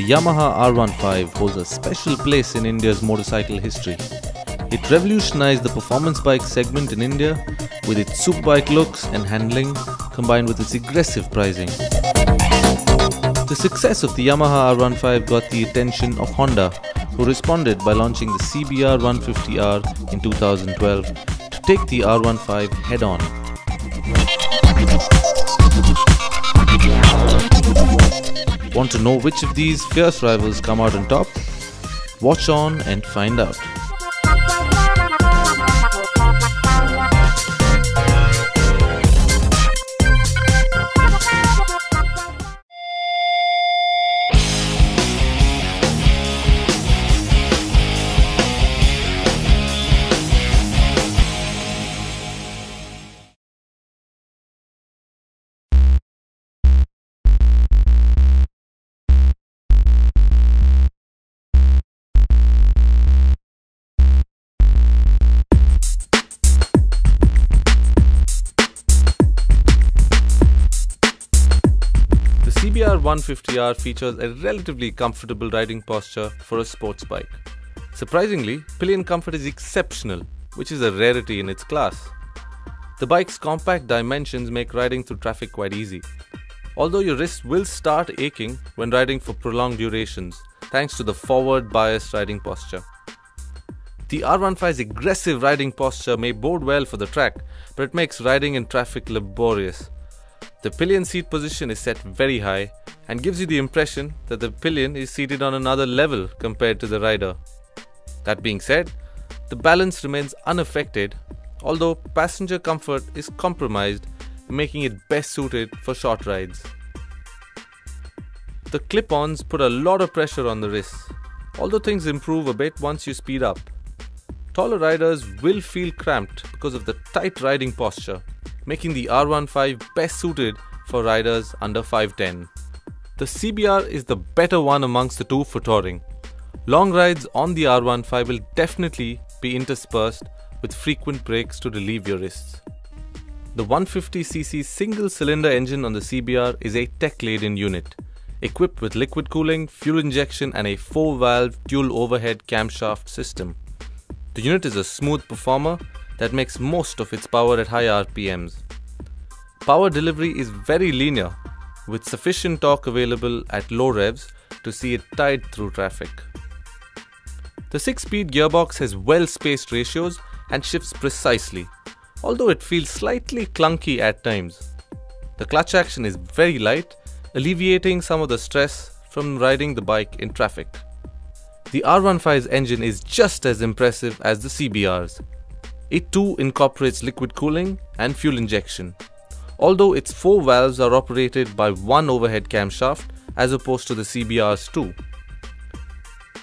The Yamaha R15 holds a special place in India's motorcycle history. It revolutionized the performance bike segment in India with its superbike looks and handling combined with its aggressive pricing. The success of the Yamaha R15 got the attention of Honda, who responded by launching the CBR 150R in 2012 to take the R15 head-on. Want to know which of these fierce rivals come out on top? Watch on and find out. The CBR 150R features a relatively comfortable riding posture for a sports bike. Surprisingly, pillion comfort is exceptional, which is a rarity in its class. The bike's compact dimensions make riding through traffic quite easy, although your wrist will start aching when riding for prolonged durations, thanks to the forward-biased riding posture. The R15's aggressive riding posture may bode well for the track, but it makes riding in traffic laborious. The pillion seat position is set very high and gives you the impression that the pillion is seated on another level compared to the rider. That being said, the balance remains unaffected, although passenger comfort is compromised, making it best suited for short rides. The clip-ons put a lot of pressure on the wrists, although things improve a bit once you speed up. Taller riders will feel cramped because of the tight riding posture, making the R15 best suited for riders under 5'10". The CBR is the better one amongst the two for touring. Long rides on the R15 will definitely be interspersed with frequent breaks to relieve your wrists. The 150cc single-cylinder engine on the CBR is a tech-laden unit, equipped with liquid cooling, fuel injection and a 4-valve dual overhead camshaft system. The unit is a smooth performer that makes most of its power at high RPMs. Power delivery is very linear, with sufficient torque available at low revs to see it tide through traffic. The 6-speed gearbox has well-spaced ratios and shifts precisely, although it feels slightly clunky at times. The clutch action is very light, alleviating some of the stress from riding the bike in traffic. The R15's engine is just as impressive as the CBR's. It too incorporates liquid cooling and fuel injection, although its 4 valves are operated by one overhead camshaft as opposed to the CBR's 2.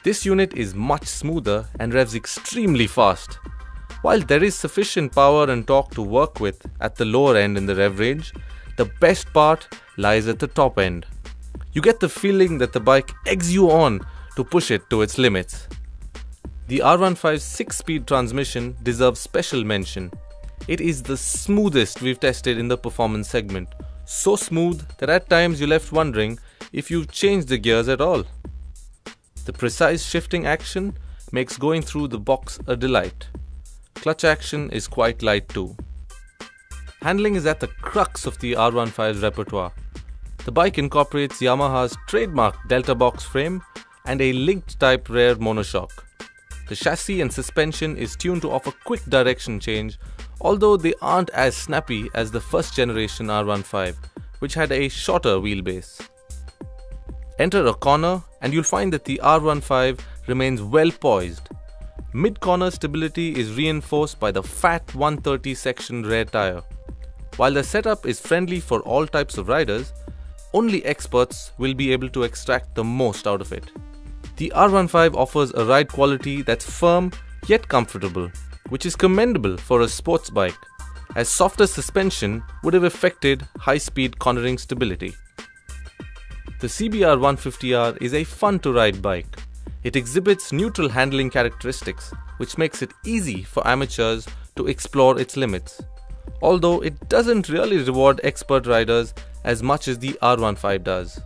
This unit is much smoother and revs extremely fast. While there is sufficient power and torque to work with at the lower end in the rev range, the best part lies at the top end. You get the feeling that the bike eggs you on to push it to its limits. The R15's 6-speed transmission deserves special mention. It is the smoothest we've tested in the performance segment. So smooth that at times you're left wondering if you've changed the gears at all. The precise shifting action makes going through the box a delight. Clutch action is quite light too. Handling is at the crux of the R15's repertoire. The bike incorporates Yamaha's trademark Delta box frame and a linked type rear monoshock. The chassis and suspension is tuned to offer quick direction change, although they aren't as snappy as the first generation R15, which had a shorter wheelbase. Enter a corner and you'll find that the R15 remains well poised. Mid-corner stability is reinforced by the fat 130 section rear tire. While the setup is friendly for all types of riders, only experts will be able to extract the most out of it. The R15 offers a ride quality that's firm yet comfortable, which is commendable for a sports bike, as softer suspension would have affected high-speed cornering stability. The CBR 150R is a fun-to-ride bike. It exhibits neutral handling characteristics, which makes it easy for amateurs to explore its limits, although it doesn't really reward expert riders as much as the R15 does.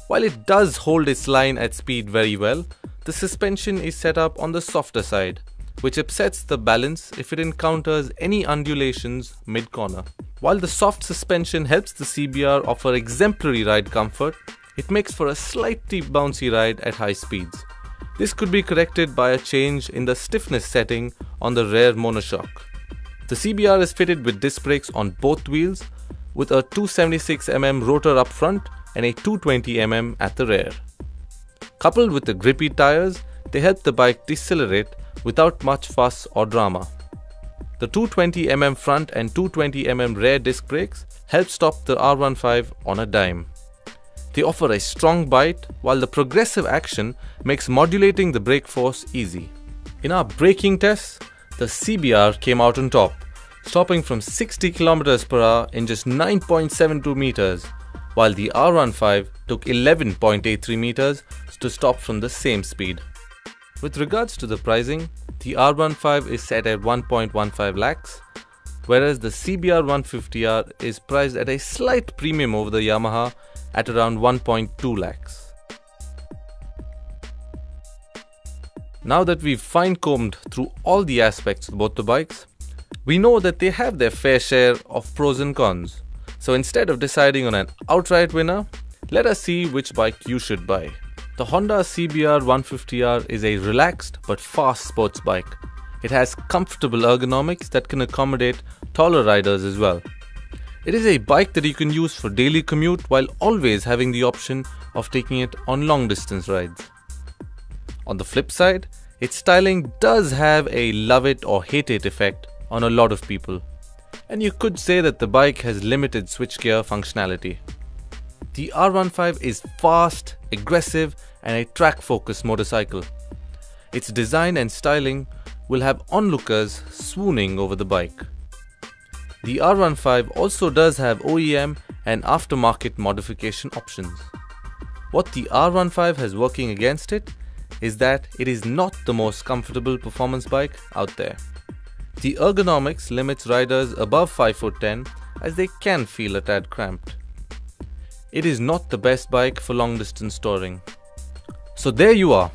While it does hold its line at speed very well, the suspension is set up on the softer side, which upsets the balance if it encounters any undulations mid-corner. While the soft suspension helps the CBR offer exemplary ride comfort, it makes for a slightly bouncy ride at high speeds. This could be corrected by a change in the stiffness setting on the rear monoshock. The CBR is fitted with disc brakes on both wheels, with a 276mm rotor up front and a 220mm at the rear. Coupled with the grippy tires, they help the bike decelerate without much fuss or drama. The 220mm front and 220mm rear disc brakes help stop the R15 on a dime. They offer a strong bite, while the progressive action makes modulating the brake force easy. In our braking tests, the CBR came out on top, stopping from 60 km/h in just 9.72 meters, while the R15 took 11.83 meters to stop from the same speed. With regards to the pricing, the R15 is set at 1.15 lakhs, whereas the CBR 150R is priced at a slight premium over the Yamaha at around 1.2 lakhs. Now that we've fine-combed through all the aspects of both the bikes, we know that they have their fair share of pros and cons. So instead of deciding on an outright winner, let us see which bike you should buy. The Honda CBR 150R is a relaxed but fast sports bike. It has comfortable ergonomics that can accommodate taller riders as well. It is a bike that you can use for daily commute while always having the option of taking it on long distance rides. On the flip side, its styling does have a love it or hate it effect on a lot of people. And you could say that the bike has limited switchgear functionality. The R15 is fast, aggressive and a track-focused motorcycle. Its design and styling will have onlookers swooning over the bike. The R15 also does have OEM and aftermarket modification options. What the R15 has working against it is that it is not the most comfortable performance bike out there. The ergonomics limits riders above 5'10" as they can feel a tad cramped. It is not the best bike for long distance touring. So there you are.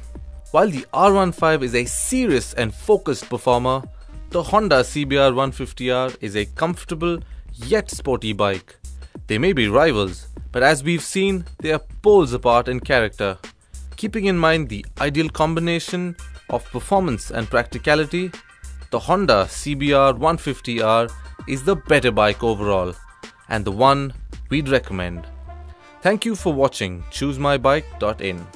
While the R15 is a serious and focused performer, the Honda CBR 150R is a comfortable yet sporty bike. They may be rivals, but as we've seen, they are poles apart in character. Keeping in mind the ideal combination of performance and practicality, the Honda CBR 150R is the better bike overall and the one we'd recommend. Thank you for watching ChooseMyBike.in.